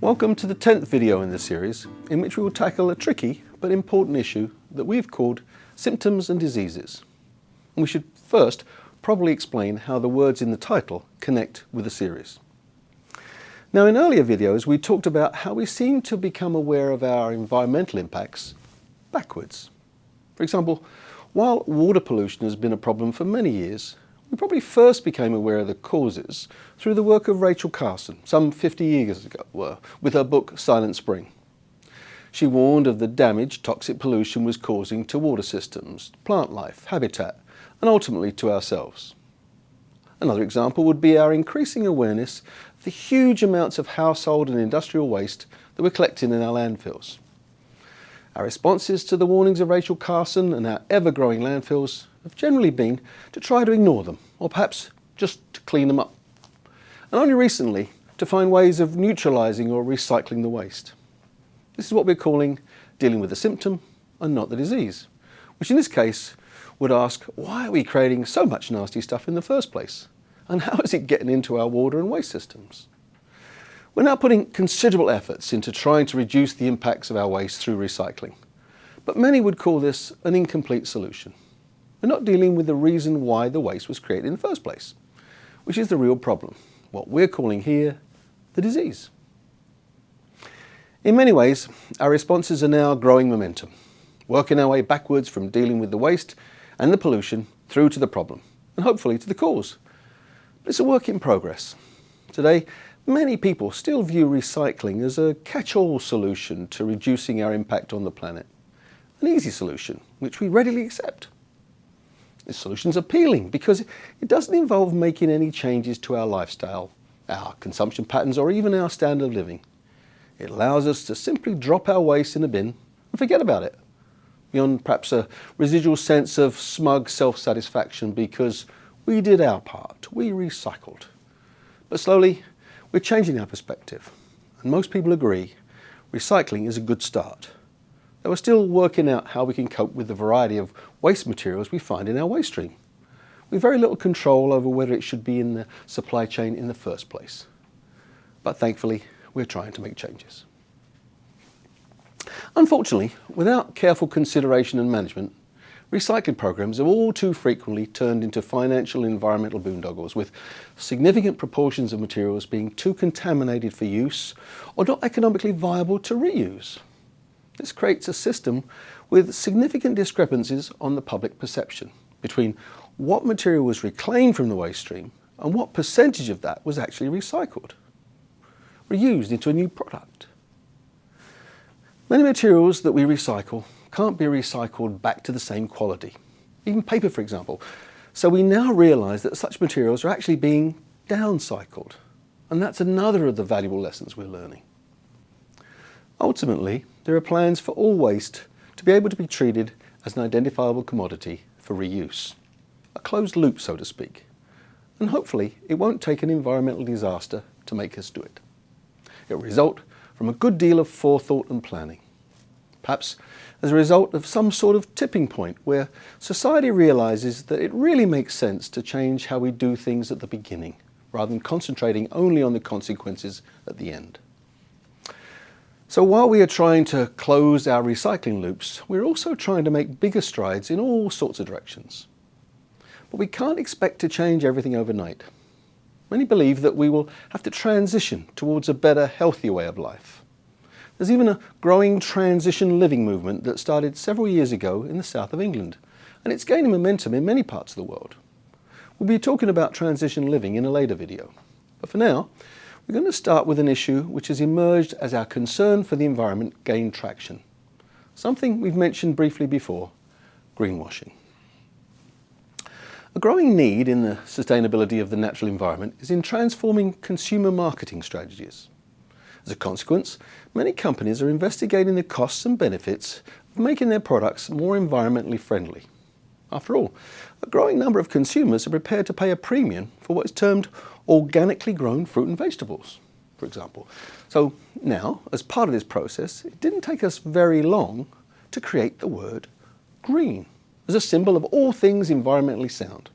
Welcome to the 10th video in this series, in which we will tackle a tricky but important issue that we've called symptoms and diseases. And we should first probably explain how the words in the title connect with the series. Now, in earlier videos we talked about how we seem to become aware of our environmental impacts backwards. For example, while water pollution has been a problem for many years, we probably first became aware of the causes through the work of Rachel Carleton some 50 years ago with her book Silent Spring. She warned of the damage toxic pollution was causing to water systems, plant life, habitat, and ultimately to ourselves. Another example would be our increasing awareness of the huge amounts of household and industrial waste that we're collecting in our landfills. Our responses to the warnings of Rachel Carleton and our ever-growing landfills have generally been to try to ignore them, or perhaps just to clean them up. And only recently, to find ways of neutralising or recycling the waste. This is what we're calling dealing with the symptom and not the disease, which in this case would ask, why are we creating so much nasty stuff in the first place? And how is it getting into our water and waste systems? We're now putting considerable efforts into trying to reduce the impacts of our waste through recycling. But many would call this an incomplete solution. We're not dealing with the reason why the waste was created in the first place, which is the real problem, what we're calling here the disease. In many ways, our responses are now growing momentum, working our way backwards from dealing with the waste and the pollution through to the problem, and hopefully to the cause. But it's a work in progress. Today, many people still view recycling as a catch-all solution to reducing our impact on the planet, an easy solution which we readily accept. This solution is appealing because it doesn't involve making any changes to our lifestyle, our consumption patterns, or even our standard of living. It allows us to simply drop our waste in a bin and forget about it, beyond perhaps a residual sense of smug self-satisfaction because we did our part, we recycled. But slowly, we're changing our perspective, and most people agree recycling is a good start. Though we're still working out how we can cope with the variety of waste materials we find in our waste stream. We've very little control over whether it should be in the supply chain in the first place. But thankfully, we're trying to make changes. Unfortunately, without careful consideration and management, recycling programs have all too frequently turned into financial and environmental boondoggles, with significant proportions of materials being too contaminated for use or not economically viable to reuse. This creates a system with significant discrepancies on the public perception between what material was reclaimed from the waste stream and what percentage of that was actually recycled, reused into a new product. Many materials that we recycle can't be recycled back to the same quality, even paper for example. So we now realise that such materials are actually being downcycled, and that's another of the valuable lessons we're learning. Ultimately, there are plans for all waste to be able to be treated as an identifiable commodity for reuse, a closed loop so to speak, and hopefully it won't take an environmental disaster to make us do it. It will result from a good deal of forethought and planning, perhaps as a result of some sort of tipping point where society realises that it really makes sense to change how we do things at the beginning, rather than concentrating only on the consequences at the end. So while we are trying to close our recycling loops, we're also trying to make bigger strides in all sorts of directions. But we can't expect to change everything overnight. Many believe that we will have to transition towards a better, healthier way of life. There's even a growing transition living movement that started several years ago in the south of England, and it's gaining momentum in many parts of the world. We'll be talking about transition living in a later video. But for now, we're going to start with an issue which has emerged as our concern for the environment gained traction. Something we've mentioned briefly before, greenwashing. A growing need in the sustainability of the natural environment is in transforming consumer marketing strategies. As a consequence, many companies are investigating the costs and benefits of making their products more environmentally friendly. After all, a growing number of consumers are prepared to pay a premium for what is termed organically grown fruit and vegetables, for example. So now, as part of this process, it didn't take us very long to create the word green as a symbol of all things environmentally sound.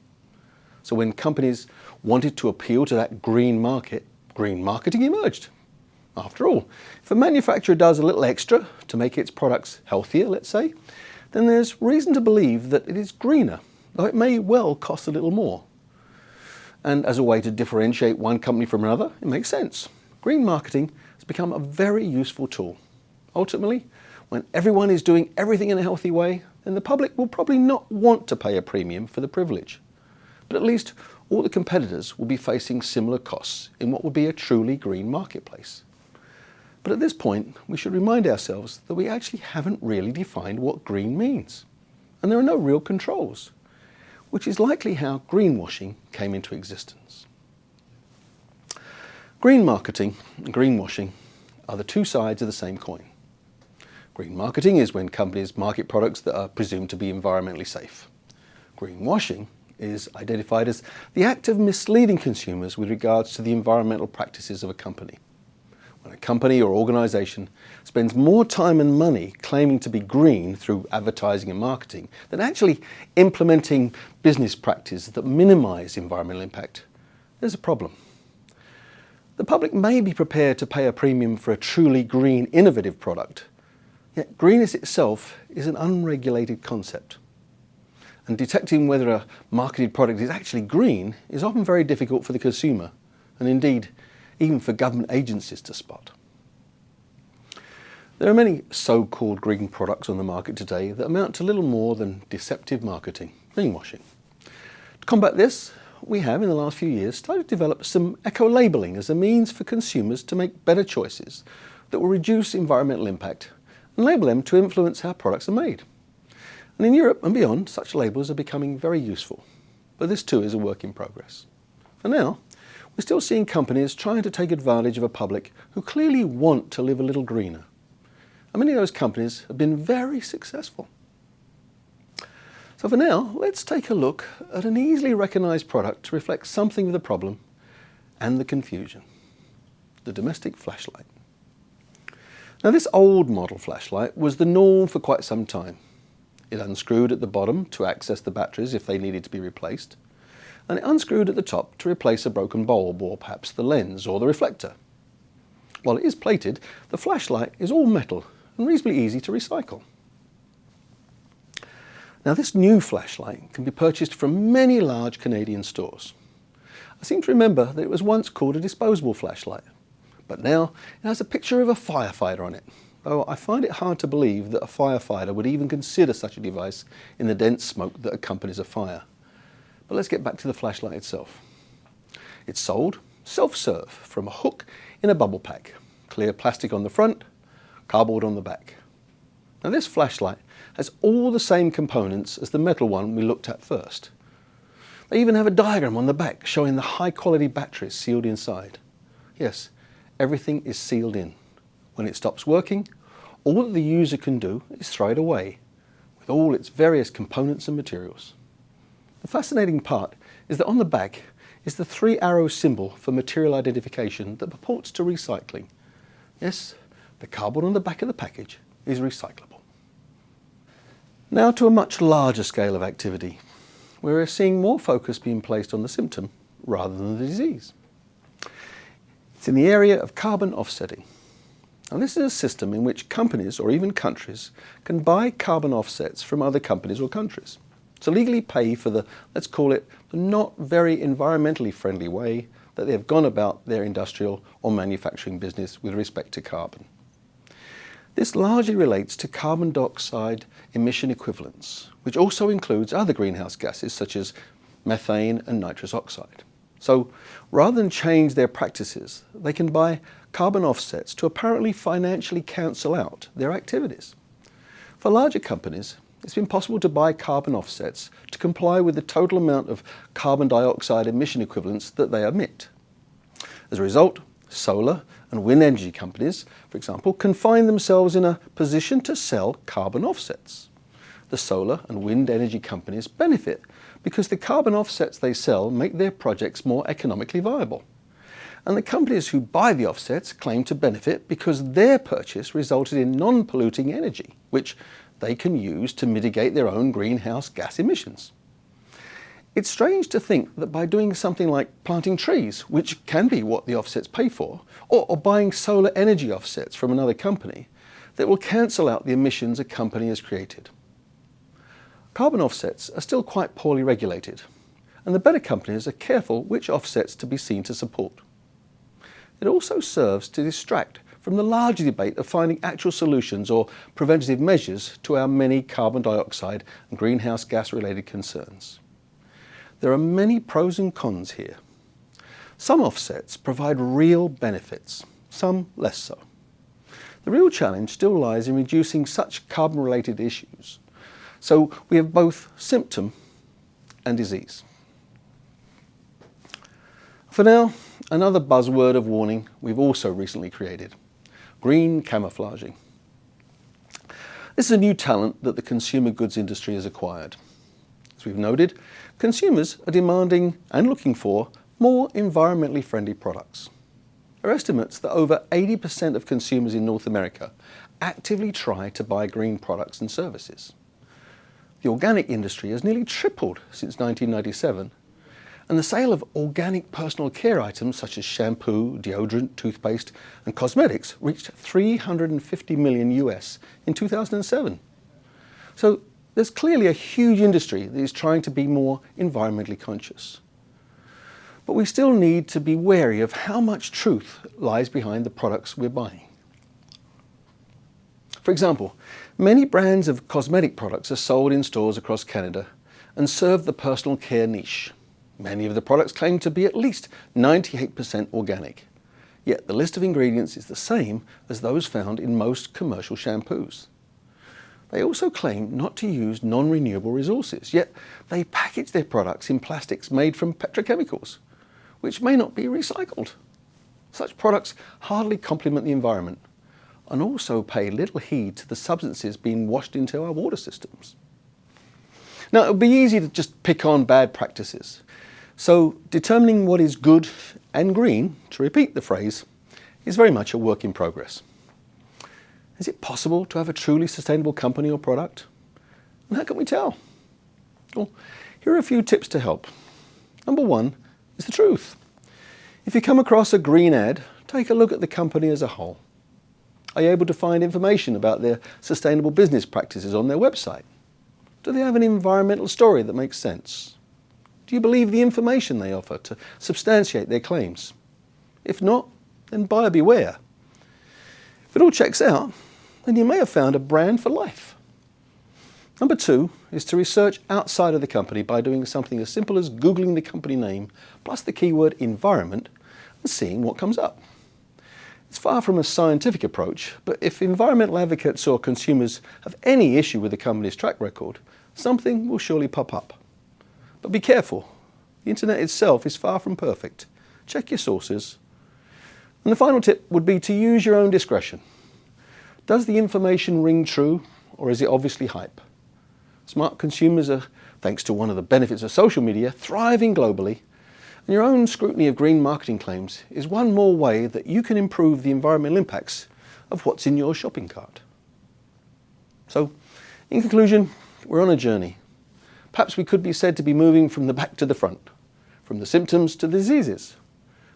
So when companies wanted to appeal to that green market, green marketing emerged. After all, if a manufacturer does a little extra to make its products healthier, let's say, then there's reason to believe that it is greener, though it may well cost a little more. And as a way to differentiate one company from another, it makes sense. Green marketing has become a very useful tool. Ultimately, when everyone is doing everything in a healthy way, then the public will probably not want to pay a premium for the privilege. But at least all the competitors will be facing similar costs in what would be a truly green marketplace. But at this point, we should remind ourselves that we actually haven't really defined what green means. And there are no real controls, which is likely how greenwashing came into existence. Green marketing and greenwashing are the two sides of the same coin. Green marketing is when companies market products that are presumed to be environmentally safe. Greenwashing is identified as the act of misleading consumers with regards to the environmental practices of a company. When a company or organisation spends more time and money claiming to be green through advertising and marketing than actually implementing business practices that minimise environmental impact, there's a problem. The public may be prepared to pay a premium for a truly green, innovative product, yet greenness itself is an unregulated concept. And detecting whether a marketed product is actually green is often very difficult for the consumer, and indeed, even for government agencies to spot. There are many so-called green products on the market today that amount to little more than deceptive marketing, greenwashing. To combat this, we have in the last few years started to develop some eco-labelling as a means for consumers to make better choices that will reduce environmental impact and label them to influence how products are made. And in Europe and beyond, such labels are becoming very useful, but this too is a work in progress. For now, we're still seeing companies trying to take advantage of a public who clearly want to live a little greener. And many of those companies have been very successful. So for now, let's take a look at an easily recognised product to reflect something of the problem and the confusion: the domestic flashlight. Now, this old model flashlight was the norm for quite some time. It unscrewed at the bottom to access the batteries if they needed to be replaced, and it unscrewed at the top to replace a broken bulb or perhaps the lens or the reflector. While it is plated, the flashlight is all metal and reasonably easy to recycle. Now, this new flashlight can be purchased from many large Canadian stores. I seem to remember that it was once called a disposable flashlight, but now it has a picture of a firefighter on it, though I find it hard to believe that a firefighter would even consider such a device in the dense smoke that accompanies a fire. But let's get back to the flashlight itself. It's sold self-serve from a hook in a bubble pack, clear plastic on the front, cardboard on the back. Now, this flashlight has all the same components as the metal one we looked at first. They even have a diagram on the back showing the high-quality batteries sealed inside. Yes, everything is sealed in. When it stops working, all that the user can do is throw it away, with all its various components and materials. The fascinating part is that on the back is the 3-arrow symbol for material identification that purports to recycling. Yes, the cardboard on the back of the package is recyclable. Now to a much larger scale of activity, where we're seeing more focus being placed on the symptom rather than the disease. It's in the area of carbon offsetting. Now, this is a system in which companies or even countries can buy carbon offsets from other companies or countries to legally pay for the, let's call it, the not very environmentally friendly way that they have gone about their industrial or manufacturing business with respect to carbon. This largely relates to carbon dioxide emission equivalents, which also includes other greenhouse gases such as methane and nitrous oxide. So rather than change their practices, they can buy carbon offsets to apparently financially cancel out their activities. For larger companies, it's been possible to buy carbon offsets to comply with the total amount of carbon dioxide emission equivalents that they emit. As a result, Solar and wind energy companies, for example, can find themselves in a position to sell carbon offsets. The solar and wind energy companies benefit because the carbon offsets they sell make their projects more economically viable. And the companies who buy the offsets claim to benefit because their purchase resulted in non-polluting energy, which they can use to mitigate their own greenhouse gas emissions. It's strange to think that by doing something like planting trees, which can be what the offsets pay for, or buying solar energy offsets from another company, that will cancel out the emissions a company has created. Carbon offsets are still quite poorly regulated, and the better companies are careful which offsets to be seen to support. It also serves to distract from the larger debate of finding actual solutions or preventative measures to our many carbon dioxide and greenhouse gas related concerns. There are many pros and cons here. Some offsets provide real benefits, some less so. The real challenge still lies in reducing such carbon-related issues. So we have both symptom and disease. For now, another buzzword of warning we've also recently created: green camouflaging. This is a new talent that the consumer goods industry has acquired. As we've noted, consumers are demanding and looking for more environmentally friendly products. There are estimates that over 80% of consumers in North America actively try to buy green products and services. The organic industry has nearly tripled since 1997, and the sale of organic personal care items such as shampoo, deodorant, toothpaste, and cosmetics reached $350 million US in 2007. So there's clearly a huge industry that is trying to be more environmentally conscious. But we still need to be wary of how much truth lies behind the products we're buying. For example, many brands of cosmetic products are sold in stores across Canada and serve the personal care niche. Many of the products claim to be at least 98% organic, yet the list of ingredients is the same as those found in most commercial shampoos. They also claim not to use non-renewable resources, yet they package their products in plastics made from petrochemicals, which may not be recycled. Such products hardly complement the environment and also pay little heed to the substances being washed into our water systems. Now, it would be easy to just pick on bad practices. So determining what is good and green, to repeat the phrase, is very much a work in progress. Is it possible to have a truly sustainable company or product? And how can we tell? Well, here are a few tips to help. Number one is the truth. If you come across a green ad, take a look at the company as a whole. Are you able to find information about their sustainable business practices on their website? Do they have an environmental story that makes sense? Do you believe the information they offer to substantiate their claims? If not, then buyer beware. If it all checks out, then you may have found a brand for life. Number two is to research outside of the company by doing something as simple as Googling the company name plus the keyword environment and seeing what comes up. It's far from a scientific approach, but if environmental advocates or consumers have any issue with the company's track record, something will surely pop up. But be careful. The internet itself is far from perfect. Check your sources. And the final tip would be to use your own discretion. Does the information ring true, or is it obviously hype? Smart consumers are, thanks to one of the benefits of social media, thriving globally, and your own scrutiny of green marketing claims is one more way that you can improve the environmental impacts of what's in your shopping cart. So, in conclusion, we're on a journey. Perhaps we could be said to be moving from the back to the front, from the symptoms to the diseases,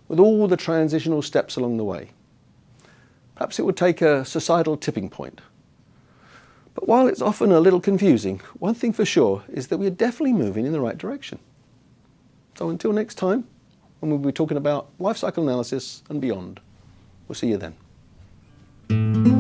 with all the transitional steps along the way. Perhaps it would take a societal tipping point. But while it's often a little confusing, one thing for sure is that we're definitely moving in the right direction. So until next time, when we'll be talking about life cycle analysis and beyond, we'll see you then.